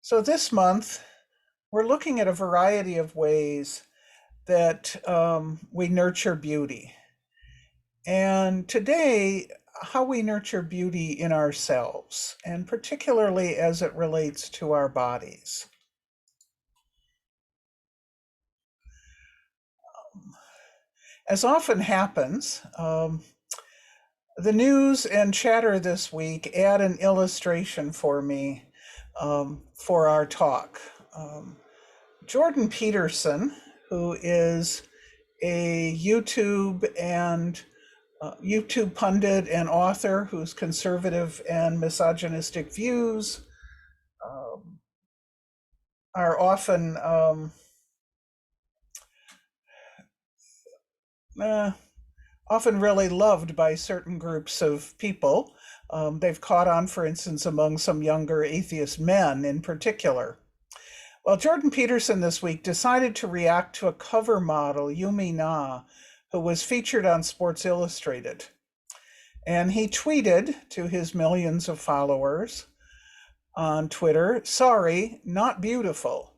So this month, we're looking at a variety of ways that we nurture beauty. And today, how we nurture beauty in ourselves, and particularly as it relates to our bodies. As often happens, the news and chatter this week add an illustration for me for our talk. Jordan Peterson, who is a YouTube pundit and author whose conservative and misogynistic views um, are uh, often really loved by certain groups of people. They've caught on, for instance, among some younger atheist men in particular. Well, Jordan Peterson this week decided to react to a cover model, Yumi Na, who was featured on Sports Illustrated. And he tweeted to his millions of followers on Twitter, "Sorry, not beautiful.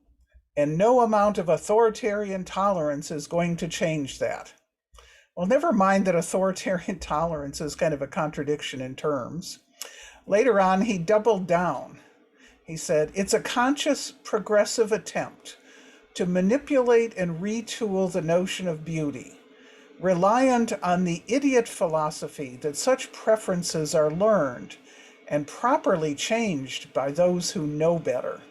And no amount of authoritarian tolerance is going to change that." Well, never mind that authoritarian tolerance is kind of a contradiction in terms. Later on, he doubled down. He said, "It's a conscious, progressive attempt to manipulate and retool the notion of beauty, reliant on the idiot philosophy that such preferences are learned and properly changed by those who know better."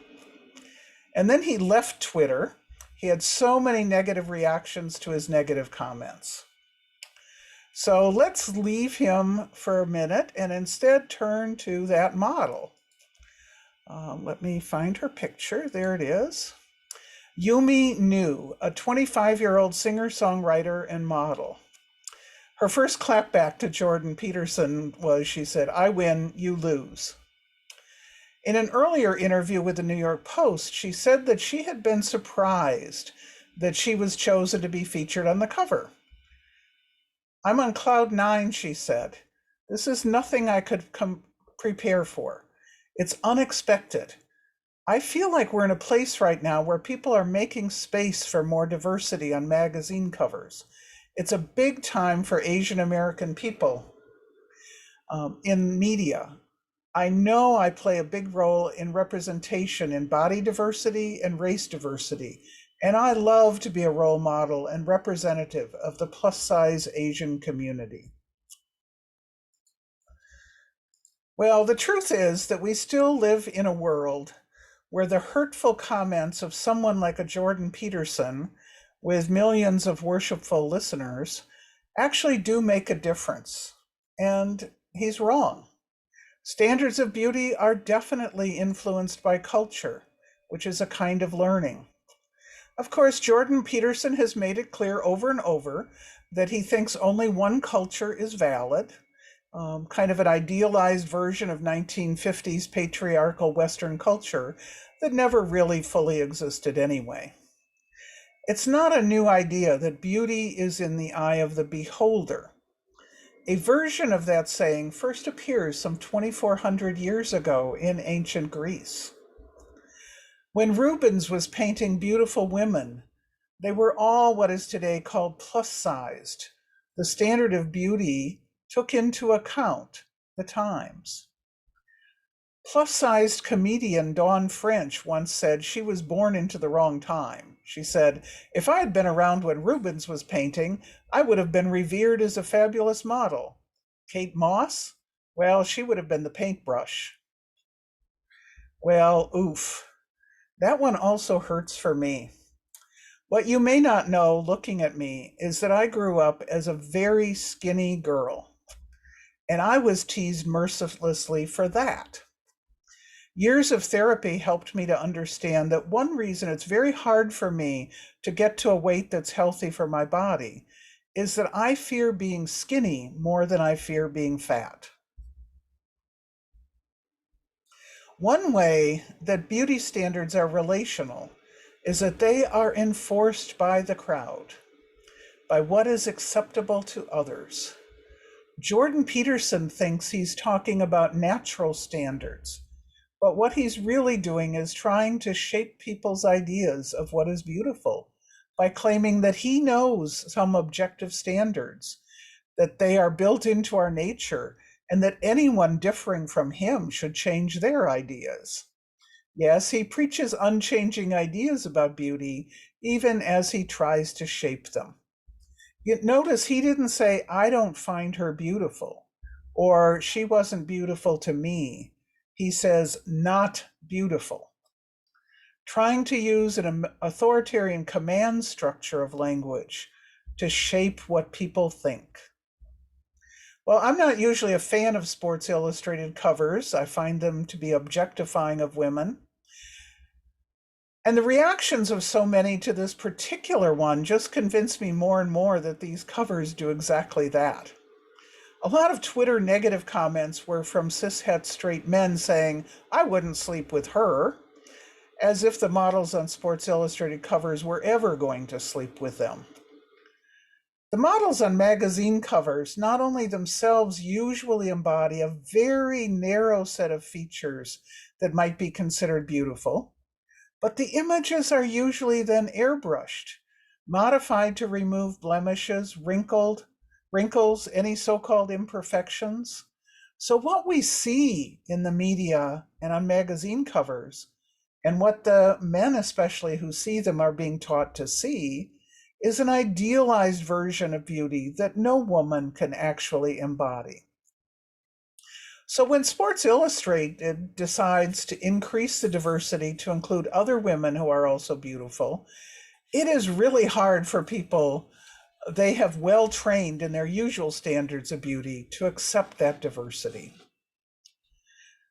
And then he left Twitter. He had so many negative reactions to his negative comments. So let's leave him for a minute and instead turn to that model. Let me find her picture. There it is. Yumi Nu, a 25-year-old singer-songwriter and model. Her first clapback to Jordan Peterson was, she said, "I win, you lose." In an earlier interview with the New York Post, she said that she had been surprised that she was chosen to be featured on the cover. "I'm on cloud nine," she said. "This is nothing I could prepare for. It's unexpected. I feel like we're in a place right now where people are making space for more diversity on magazine covers. It's a big time for Asian American people in media. I know I play a big role in representation in body diversity and race diversity, and I love to be a role model and representative of the plus-size Asian community." Well, the truth is that we still live in a world where the hurtful comments of someone like a Jordan Peterson, with millions of worshipful listeners, actually do make a difference. And he's wrong. Standards of beauty are definitely influenced by culture, which is a kind of learning. Of course, Jordan Peterson has made it clear over and over that he thinks only one culture is valid, kind of an idealized version of 1950s patriarchal Western culture that never really fully existed anyway. It's not a new idea that beauty is in the eye of the beholder. A version of that saying first appears some 2,400 years ago in ancient Greece. When Rubens was painting beautiful women, they were all what is today called plus-sized. The standard of beauty took into account the times. Plus-sized comedian Dawn French once said she was born into the wrong time. She said, "If I had been around when Rubens was painting, I would have been revered as a fabulous model. Kate Moss? Well, she would have been the paintbrush." Well, oof. That one also hurts for me. What you may not know looking at me is that I grew up as a very skinny girl, and I was teased mercilessly for that. Years of therapy helped me to understand that one reason it's very hard for me to get to a weight that's healthy for my body is that I fear being skinny more than I fear being fat. One way that beauty standards are relational is that they are enforced by the crowd, by what is acceptable to others. Jordan Peterson thinks he's talking about natural standards, But what he's really doing is trying to shape people's ideas of what is beautiful by claiming that he knows some objective standards, that they are built into our nature, and that anyone differing from him should change their ideas. Yes, he preaches unchanging ideas about beauty, even as he tries to shape them. Yet notice he didn't say, I don't find her beautiful, or she wasn't beautiful to me. He says, not beautiful, trying to use an authoritarian command structure of language to shape what people think. Well, I'm not usually a fan of Sports Illustrated covers. I find them to be objectifying of women. And the reactions of so many to this particular one just convince me more and more that these covers do exactly that. A lot of Twitter negative comments were from cishet straight men saying, I wouldn't sleep with her, as if the models on Sports Illustrated covers were ever going to sleep with them. The models on magazine covers not only themselves usually embody a very narrow set of features that might be considered beautiful, but the images are usually then airbrushed, modified to remove blemishes, wrinkles, any so-called imperfections. So what we see in the media and on magazine covers, and what the men especially who see them are being taught to see, is an idealized version of beauty that no woman can actually embody. So when Sports Illustrated decides to increase the diversity to include other women who are also beautiful, it is really hard for people they have well trained in their usual standards of beauty to accept that diversity.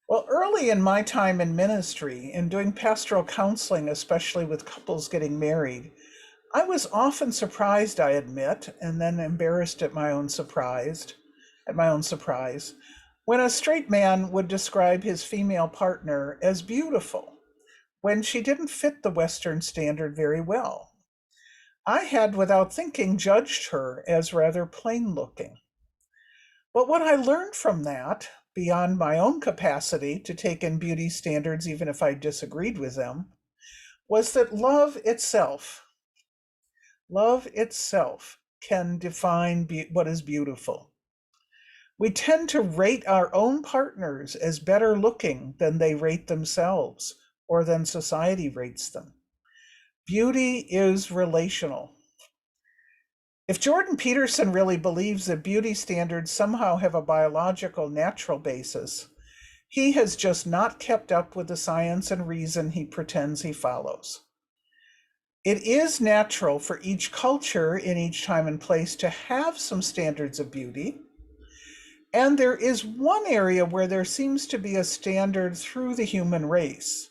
Well, early in my time in ministry, in doing pastoral counseling, especially with couples getting married, I was often surprised, I admit, and then embarrassed at my own surprise, when a straight man would describe his female partner as beautiful when she didn't fit the Western standard very well. I had, without thinking, judged her as rather plain looking. But what I learned from that, beyond my own capacity to take in beauty standards even if I disagreed with them, was that love itself can define what is beautiful. We tend to rate our own partners as better looking than they rate themselves or than society rates them. Beauty is relational. If Jordan Peterson really believes that beauty standards somehow have a biological, natural basis, he has just not kept up with the science and reason he pretends he follows. It is natural for each culture in each time and place to have some standards of beauty. And there is one area where there seems to be a standard through the human race: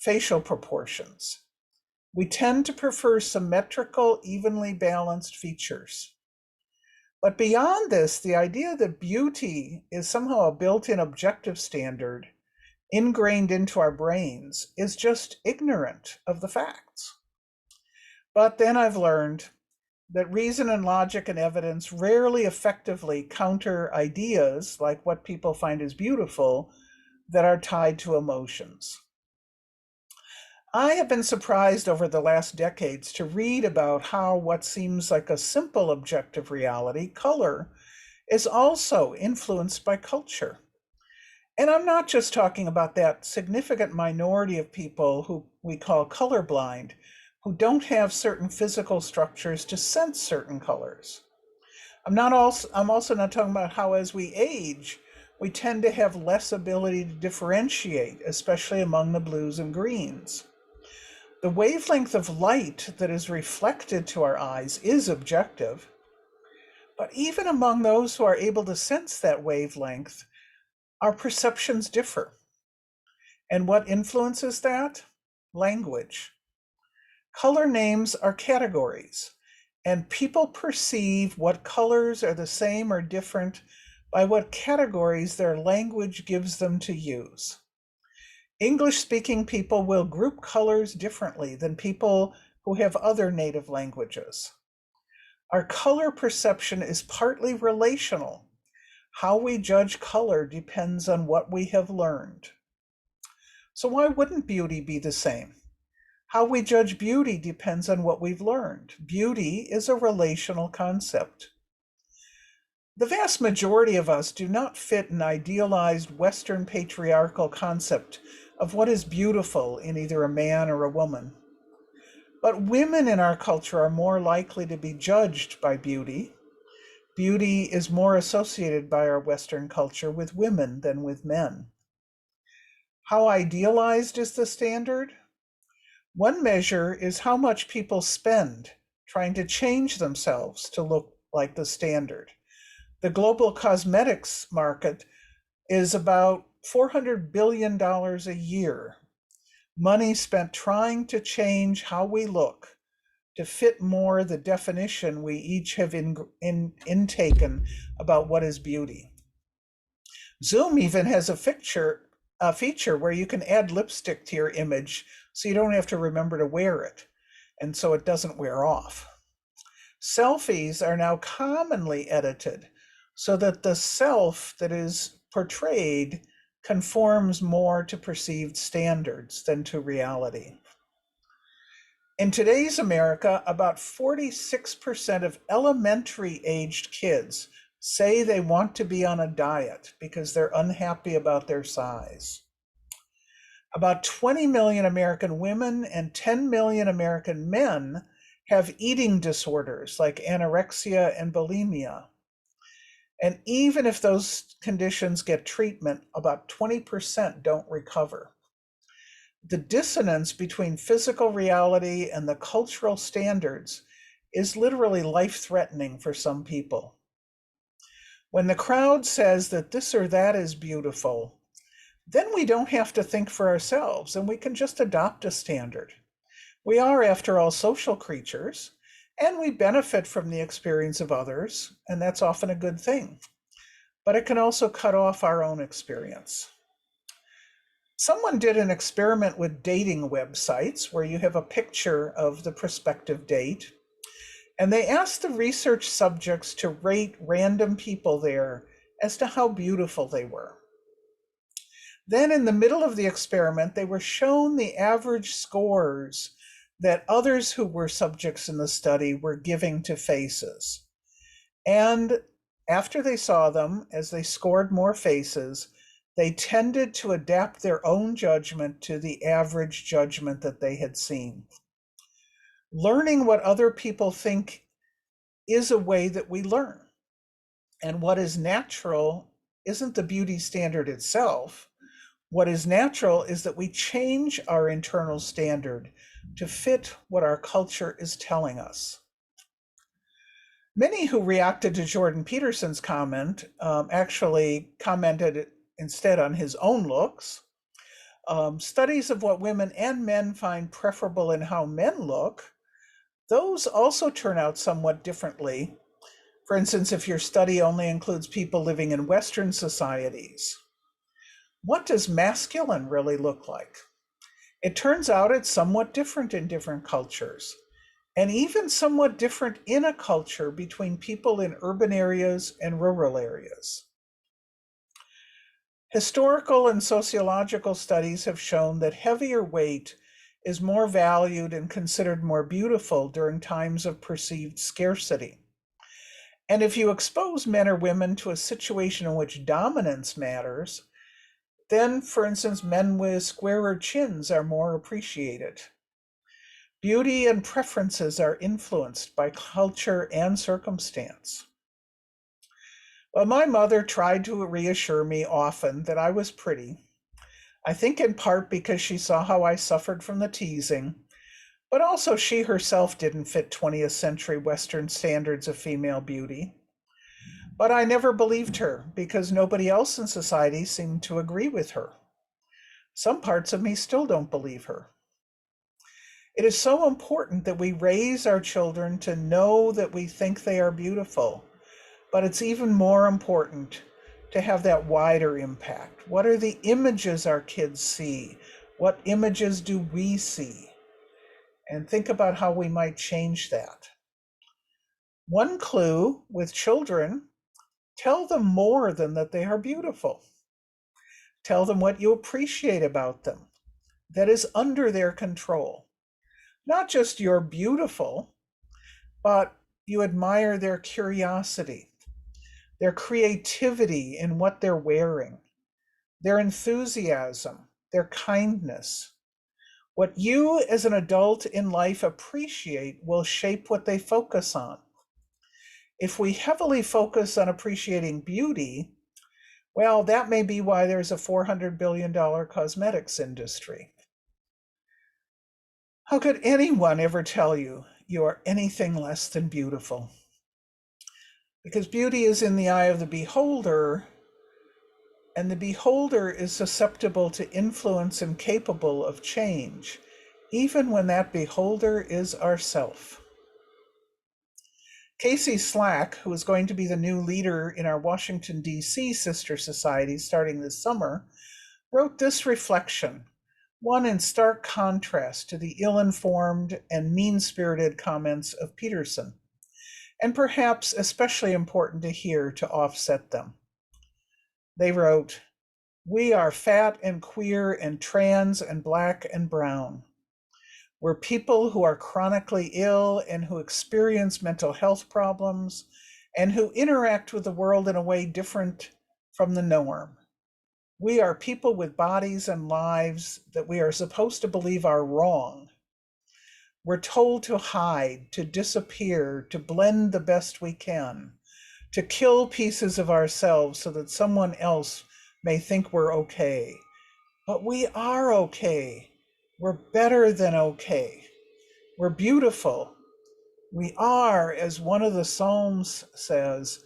facial proportions. We tend to prefer symmetrical, evenly balanced features. But beyond this, the idea that beauty is somehow a built in objective standard ingrained into our brains is just ignorant of the facts. But then I've learned that reason and logic and evidence rarely effectively counter ideas like what people find as beautiful that are tied to emotions. I have been surprised over the last decades to read about how what seems like a simple objective reality, color, is also influenced by culture. And I'm not just talking about that significant minority of people who we call colorblind, who don't have certain physical structures to sense certain colors. I'm also not talking about how as we age, we tend to have less ability to differentiate, especially among the blues and greens. The wavelength of light that is reflected to our eyes is objective, but even among those who are able to sense that wavelength, our perceptions differ. And what influences that? Language. Color names are categories, and people perceive what colors are the same or different by what categories their language gives them to use. English-speaking people will group colors differently than people who have other native languages. Our color perception is partly relational. How we judge color depends on what we have learned. So why wouldn't beauty be the same? How we judge beauty depends on what we've learned. Beauty is a relational concept. The vast majority of us do not fit an idealized Western patriarchal concept of what is beautiful in either a man or a woman. But women in our culture are more likely to be judged by beauty. Beauty is more associated by our Western culture with women than with men. How idealized is the standard? One measure is how much people spend trying to change themselves to look like the standard. The global cosmetics market is about $400 billion a year. Money spent trying to change how we look to fit more the definition we each have intaken about what is beauty. Zoom even has a feature where you can add lipstick to your image so you don't have to remember to wear it, and so it doesn't wear off. Selfies are now commonly edited so that the self that is portrayed conforms more to perceived standards than to reality. In today's America, about 46% of elementary aged kids say they want to be on a diet because they're unhappy about their size. About 20 million American women and 10 million American men have eating disorders like anorexia and bulimia. And even if those conditions get treatment, about 20% don't recover. The dissonance between physical reality and the cultural standards is literally life-threatening for some people. When the crowd says that this or that is beautiful, then we don't have to think for ourselves and we can just adopt a standard. We are, after all, social creatures, and we benefit from the experience of others, and that's often a good thing. But it can also cut off our own experience. Someone did an experiment with dating websites where you have a picture of the prospective date, and they asked the research subjects to rate random people there as to how beautiful they were. Then in the middle of the experiment, they were shown the average scores that others who were subjects in the study were giving to faces. And after they saw them, as they scored more faces, they tended to adapt their own judgment to the average judgment that they had seen. Learning what other people think is a way that we learn. And what is natural isn't the beauty standard itself. What is natural is that we change our internal standard to fit what our culture is telling us. Many who reacted to Jordan Peterson's comment actually commented instead on his own looks. Studies of what women and men find preferable in how men look, those also turn out somewhat differently. For instance, if your study only includes people living in Western societies, what does masculine really look like? It turns out it's somewhat different in different cultures, and even somewhat different in a culture between people in urban areas and rural areas. Historical and sociological studies have shown that heavier weight is more valued and considered more beautiful during times of perceived scarcity. And if you expose men or women to a situation in which dominance matters, then, for instance, men with squarer chins are more appreciated. Beauty and preferences are influenced by culture and circumstance. Well, my mother tried to reassure me often that I was pretty. I think in part because she saw how I suffered from the teasing, but also she herself didn't fit 20th century Western standards of female beauty. But I never believed her because nobody else in society seemed to agree with her. Some parts of me still don't believe her. It is so important that we raise our children to know that we think they are beautiful, but it's even more important to have that wider impact. What are the images our kids see? What images do we see? And think about how we might change that. One clue with children: tell them more than that they are beautiful. Tell them what you appreciate about them. that is under their control. Not just you're beautiful, but you admire their curiosity, their creativity in what they're wearing, their enthusiasm, their kindness. What you as an adult in life appreciate will shape what they focus on. If we heavily focus on appreciating beauty, well, that may be why there's a $400 billion cosmetics industry. How could anyone ever tell you you are anything less than beautiful? Because beauty is in the eye of the beholder, and the beholder is susceptible to influence and capable of change, even when that beholder is ourself. Casey Slack, who is going to be the new leader in our Washington, D.C. sister society starting this summer, wrote this reflection, one in stark contrast to the ill-informed and mean-spirited comments of Peterson, and perhaps especially important to hear to offset them. They wrote, "We are fat and queer and trans and black and brown. We're people who are chronically ill and who experience mental health problems and who interact with the world in a way different from the norm. We are people with bodies and lives that we are supposed to believe are wrong. We're told to hide, to disappear, to blend the best we can, to kill pieces of ourselves so that someone else may think we're okay. But we are okay. We're better than okay. We're beautiful. We are, as one of the Psalms says,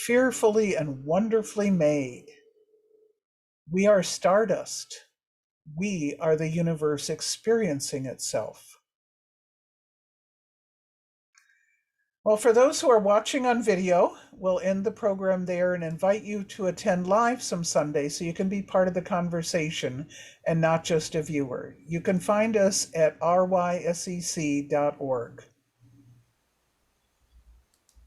fearfully and wonderfully made. We are stardust. We are the universe experiencing itself." Well, for those who are watching on video, we'll end the program there and invite you to attend live some Sunday so you can be part of the conversation and not just a viewer. You can find us at rysec.org.